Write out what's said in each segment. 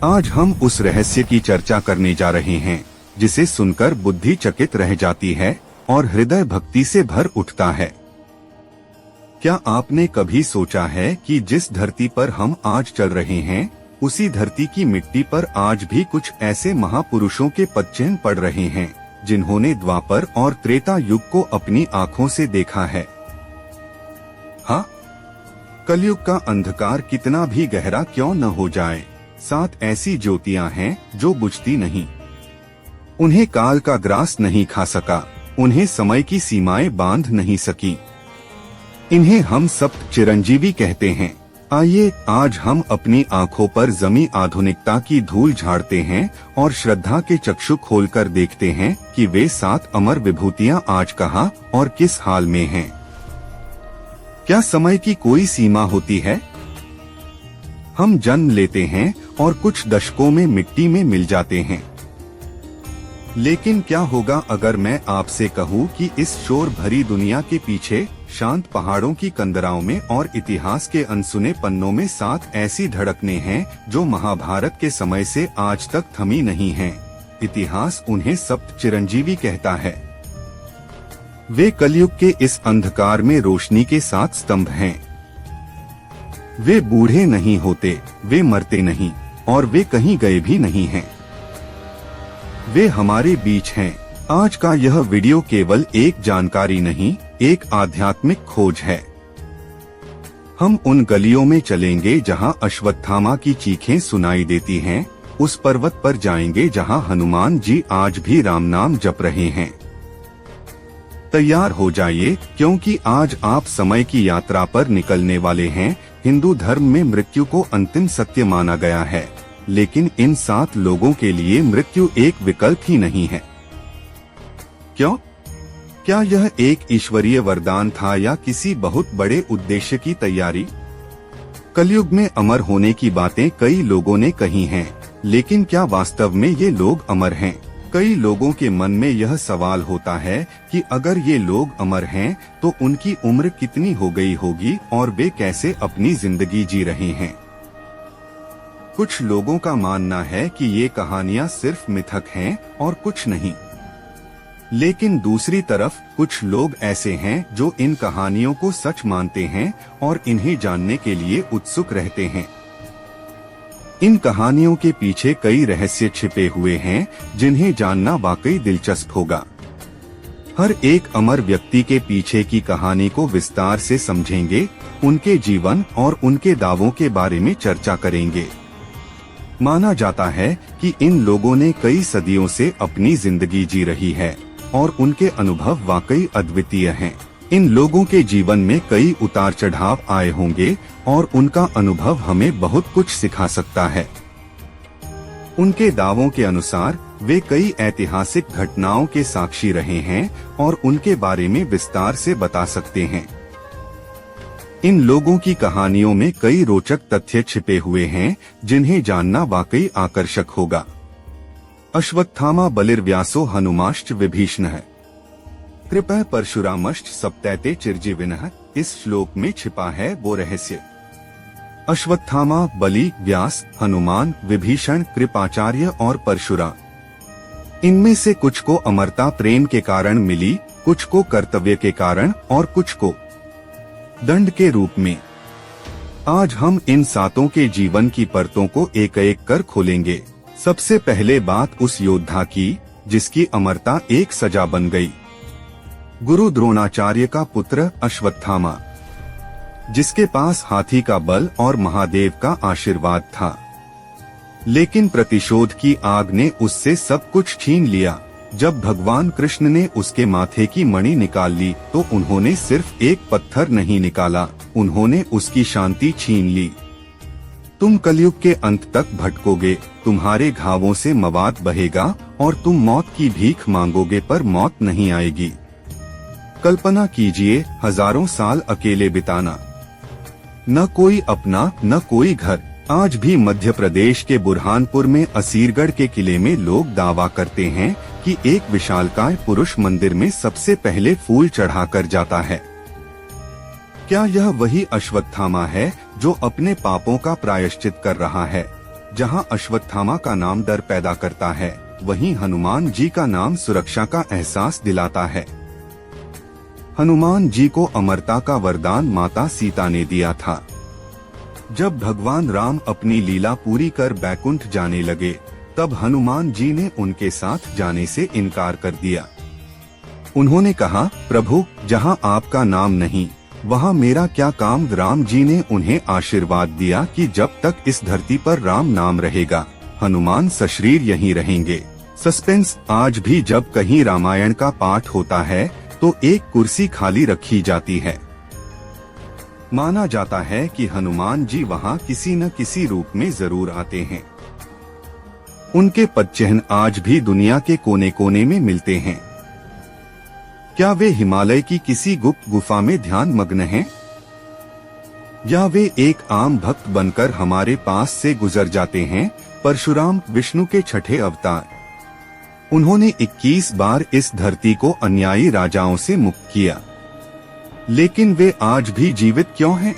आज हम उस रहस्य की चर्चा करने जा रहे हैं जिसे सुनकर बुद्धि चकित रह जाती है और हृदय भक्ति से भर उठता है। क्या आपने कभी सोचा है कि जिस धरती पर हम आज चल रहे हैं, उसी धरती की मिट्टी पर आज भी कुछ ऐसे महापुरुषों के पदचिह्न पड़ रहे हैं जिन्होंने द्वापर और त्रेता युग को अपनी आंखों से देखा है। हाँ, कलयुग का अंधकार कितना भी गहरा क्यों न हो जाए, 7 ऐसी ज्योतियां हैं जो बुझती नहीं। उन्हें काल का ग्रास नहीं खा सका, उन्हें समय की सीमाएं बांध नहीं सकी। इन्हें हम सप्त चिरंजीवी कहते हैं। आइए आज हम अपनी आंखों पर जमी आधुनिकता की धूल झाड़ते हैं और श्रद्धा के चक्षु खोलकर देखते हैं कि वे 7 अमर विभूतियां आज कहाँ और किस हाल में हैं। क्या समय की कोई सीमा होती है? हम जन्म लेते हैं और कुछ दशकों में मिट्टी में मिल जाते हैं। लेकिन क्या होगा अगर मैं आपसे कहूँ कि इस शोर भरी दुनिया के पीछे शांत पहाड़ों की कंदराओं में और इतिहास के अनसुने पन्नों में 7 ऐसी धड़कनें हैं जो महाभारत के समय से आज तक थमी नहीं हैं। इतिहास उन्हें सप्त चिरंजीवी कहता है। वे कलयुग के इस अंधकार में रोशनी के 7 स्तंभ हैं। वे बूढ़े नहीं होते, वे मरते नहीं और वे कहीं गए भी नहीं हैं। वे हमारे बीच हैं। आज का यह वीडियो केवल एक जानकारी नहीं, एक आध्यात्मिक खोज है। हम उन गलियों में चलेंगे जहां अश्वत्थामा की चीखें सुनाई देती हैं, उस पर्वत पर जाएंगे जहां हनुमान जी आज भी राम नाम जप रहे हैं। तैयार हो जाइए, क्योंकि आज आप समय की यात्रा पर निकलने वाले हैं। हिंदू धर्म में मृत्यु को अंतिम सत्य माना गया है, लेकिन इन 7 लोगों के लिए मृत्यु एक विकल्प ही नहीं है। क्यों? क्या यह एक ईश्वरीय वरदान था या किसी बहुत बड़े उद्देश्य की तैयारी? कलयुग में अमर होने की बातें कई लोगों ने कही हैं, लेकिन क्या वास्तव में ये लोग अमर हैं? कई लोगों के मन में यह सवाल होता है कि अगर ये लोग अमर हैं, तो उनकी उम्र कितनी हो गई होगी और वे कैसे अपनी जिंदगी जी रहे हैं। कुछ लोगों का मानना है कि ये कहानियां सिर्फ मिथक हैं और कुछ नहीं। लेकिन दूसरी तरफ कुछ लोग ऐसे हैं जो इन कहानियों को सच मानते हैं और इन्हें जानने के लिए उत्सुक रहते हैं। इन कहानियों के पीछे कई रहस्य छिपे हुए हैं जिन्हें जानना वाकई दिलचस्प होगा। हर एक अमर व्यक्ति के पीछे की कहानी को विस्तार से समझेंगे, उनके जीवन और उनके दावों के बारे में चर्चा करेंगे। माना जाता है कि इन लोगों ने कई सदियों से अपनी जिंदगी जी रही है और उनके अनुभव वाकई अद्वितीय हैं। इन लोगों के जीवन में कई उतार चढ़ाव आए होंगे और उनका अनुभव हमें बहुत कुछ सिखा सकता है। उनके दावों के अनुसार वे कई ऐतिहासिक घटनाओं के साक्षी रहे हैं और उनके बारे में विस्तार से बता सकते हैं। इन लोगों की कहानियों में कई रोचक तथ्य छिपे हुए हैं जिन्हें जानना वाकई आकर्षक होगा। अश्वत्थामा बलिर्व्यासो हनुमाश्च विभीषणः कृपः परशुरामश्च सप्तैते चिरजीविनः। इस श्लोक में छिपा है वो रहस्य। अश्वत्थामा, बलि, व्यास, हनुमान, विभीषण, कृपाचार्य और परशुराम। इनमें से कुछ को अमरता प्रेम के कारण मिली, कुछ को कर्तव्य के कारण और कुछ को दंड के रूप में। आज हम इन 7 के जीवन की परतों को एक एक कर खोलेंगे। सबसे पहले बात उस योद्धा की जिसकी अमरता एक सजा बन गई। गुरु द्रोणाचार्य का पुत्र अश्वत्थामा, जिसके पास हाथी का बल और महादेव का आशीर्वाद था। लेकिन प्रतिशोध की आग ने उससे सब कुछ छीन लिया। जब भगवान कृष्ण ने उसके माथे की मणि निकाल ली तो उन्होंने सिर्फ एक पत्थर नहीं निकाला, उन्होंने उसकी शांति छीन ली। तुम कलयुग के अंत तक भटकोगे, तुम्हारे घावों से मवाद बहेगा और तुम मौत की भीख मांगोगे पर मौत नहीं आएगी। कल्पना कीजिए, हजारों साल अकेले बिताना, न कोई अपना न कोई घर। आज भी मध्य प्रदेश के बुरहानपुर में असीरगढ़ के किले में लोग दावा करते हैं कि एक विशालकाय पुरुष मंदिर में सबसे पहले फूल चढ़ाकर जाता है। क्या यह वही अश्वत्थामा है जो अपने पापों का प्रायश्चित कर रहा है, जहां अश्वत्थामा का नाम डर पैदा करता है, वहीं हनुमान जी का नाम सुरक्षा का एहसास दिलाता है। हनुमान जी को अमरता का वरदान माता सीता ने दिया था। जब भगवान राम अपनी लीला पूरी कर बैकुंठ जाने लगे, तब हनुमान जी ने उनके साथ जाने से इनकार कर दिया। उन्होंने कहा, प्रभु, जहां आपका नाम नहीं, वहां मेरा क्या काम। राम जी ने उन्हें आशीर्वाद दिया कि जब तक इस धरती पर राम नाम रहेगा, हनुमान सशरीर यहीं रहेंगे। सस्पेंस। आज भी जब कहीं रामायण का पाठ होता है तो एक कुर्सी खाली रखी जाती है। माना जाता है कि हनुमान जी वहां किसी न किसी रूप में जरूर आते हैं। उनके पदचिह्न आज भी दुनिया के कोने कोने में मिलते हैं। क्या वे हिमालय की किसी गुप्त गुफा में ध्यान मग्न हैं? या वे एक आम भक्त बनकर हमारे पास से गुजर जाते हैं? परशुराम विष्णु के छठे अवतार। उन्होंने 21 बार इस धरती को अन्यायी राजाओं से मुक्त किया, लेकिन वे आज भी जीवित क्यों हैं?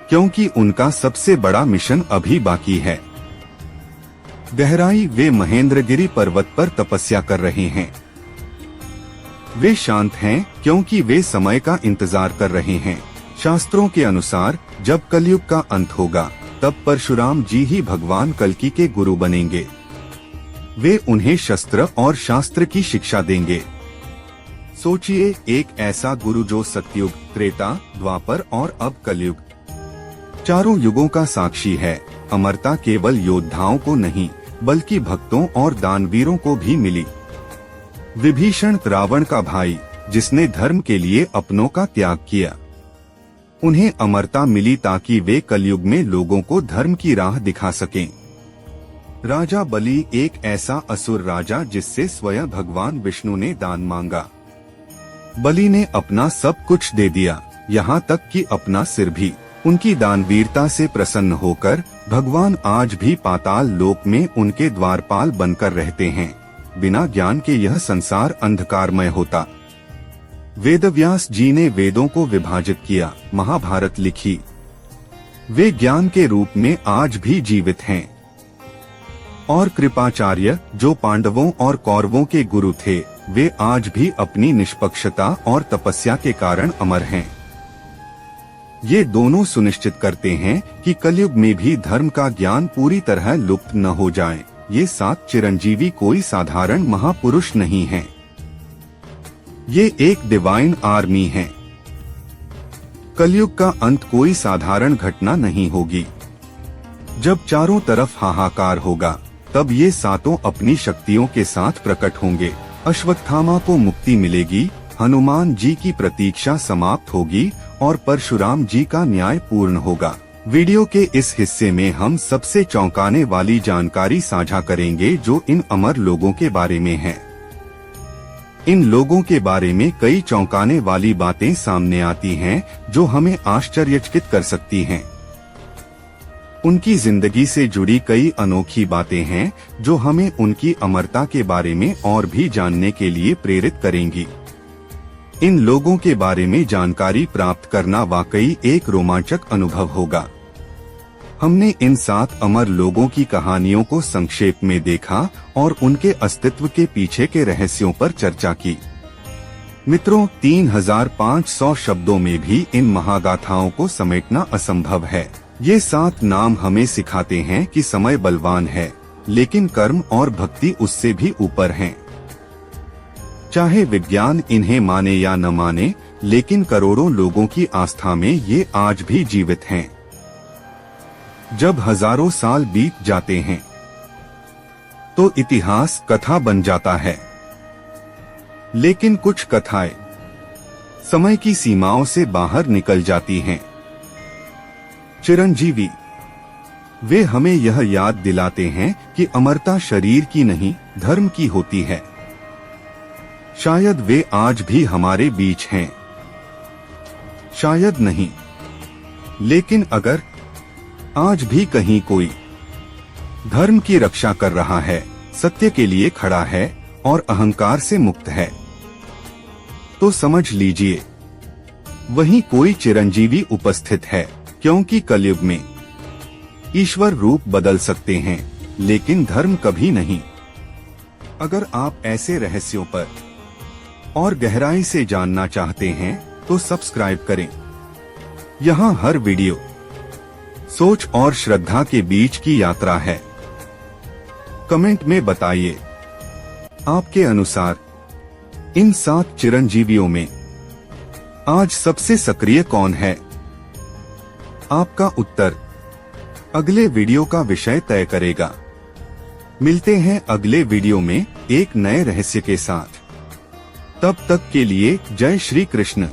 क्योंकि उनका सबसे बड़ा मिशन अभी बाकी है। गहराई। वे महेंद्रगिरी पर्वत पर तपस्या कर रहे हैं। वे शांत हैं क्योंकि वे समय का इंतजार कर रहे हैं। शास्त्रों के अनुसार जब कलयुग का अंत होगा, तब परशुराम जी ही भगवान कल्कि के गुरु बनेंगे। वे उन्हें शस्त्र और शास्त्र की शिक्षा देंगे। सोचिए, एक ऐसा गुरु जो सतयुग, त्रेता, द्वापर और अब कलयुग, चारों युगों का साक्षी है। अमरता केवल योद्धाओं को नहीं, बल्कि भक्तों और दानवीरों को भी मिली। विभीषण, रावण का भाई, जिसने धर्म के लिए अपनों का त्याग किया, उन्हें अमरता मिली ताकि वे कलयुग में लोगों को धर्म की राह दिखा सकें। राजा बलि, एक ऐसा असुर राजा जिससे स्वयं भगवान विष्णु ने दान मांगा। बलि ने अपना सब कुछ दे दिया, यहाँ तक कि अपना सिर भी। उनकी दानवीरता से प्रसन्न होकर भगवान आज भी पाताल लोक में उनके द्वारपाल बनकर रहते हैं। बिना ज्ञान के यह संसार अंधकारमय होता। वेदव्यास जी ने वेदों को विभाजित किया, महाभारत लिखी। वे ज्ञान के रूप में आज भी जीवित हैं। और कृपाचार्य, जो पांडवों और कौरवों के गुरु थे, वे आज भी अपनी निष्पक्षता और तपस्या के कारण अमर हैं। ये दोनों सुनिश्चित करते हैं कि कलयुग में भी धर्म का ज्ञान पूरी तरह लुप्त न हो जाए। ये 7 चिरंजीवी कोई साधारण महापुरुष नहीं हैं। ये एक डिवाइन आर्मी है। कलयुग का अंत कोई साधारण घटना नहीं होगी। जब चारों तरफ हाहाकार होगा, तब ये 7 अपनी शक्तियों के साथ प्रकट होंगे। अश्वत्थामा को मुक्ति मिलेगी, हनुमान जी की प्रतीक्षा समाप्त होगी और परशुराम जी का न्याय पूर्ण होगा। वीडियो के इस हिस्से में हम सबसे चौंकाने वाली जानकारी साझा करेंगे जो इन अमर लोगों के बारे में है। इन लोगों के बारे में कई चौंकाने वाली बातें सामने आती हैं जो हमें आश्चर्यचकित कर सकती हैं। उनकी जिंदगी से जुड़ी कई अनोखी बातें हैं जो हमें उनकी अमरता के बारे में और भी जानने के लिए प्रेरित करेंगी। इन लोगों के बारे में जानकारी प्राप्त करना वाकई एक रोमांचक अनुभव होगा। हमने इन 7 अमर लोगों की कहानियों को संक्षेप में देखा और उनके अस्तित्व के पीछे के रहस्यों पर चर्चा की। मित्रों, 3500 शब्दों में भी इन महागाथाओं को समेटना असंभव है। ये 7 नाम हमें सिखाते हैं कि समय बलवान है, लेकिन कर्म और भक्ति उससे भी ऊपर हैं। चाहे विज्ञान इन्हें माने या न माने, लेकिन करोड़ों लोगों की आस्था में ये आज भी जीवित हैं। जब हजारों साल बीत जाते हैं, तो इतिहास कथा बन जाता है। लेकिन कुछ कथाएं समय की सीमाओं से बाहर निकल जाती हैं। चिरंजीवी, वे हमें यह याद दिलाते हैं कि अमरता शरीर की नहीं, धर्म की होती है। शायद वे आज भी हमारे बीच हैं, शायद नहीं, लेकिन अगर आज भी कहीं कोई धर्म की रक्षा कर रहा है, सत्य के लिए खड़ा है और अहंकार से मुक्त है, तो समझ लीजिए वहीं कोई चिरंजीवी उपस्थित है। क्योंकि कलयुग में ईश्वर रूप बदल सकते हैं, लेकिन धर्म कभी नहीं। अगर आप ऐसे रहस्यों पर और गहराई से जानना चाहते हैं तो सब्सक्राइब करें। यहाँ हर वीडियो सोच और श्रद्धा के बीच की यात्रा है। कमेंट में बताइए, आपके अनुसार इन 7 चिरंजीवियों में आज सबसे सक्रिय कौन है? आपका उत्तर अगले वीडियो का विषय तय करेगा। मिलते हैं अगले वीडियो में एक नए रहस्य के साथ। तब तक के लिए जय श्री कृष्ण।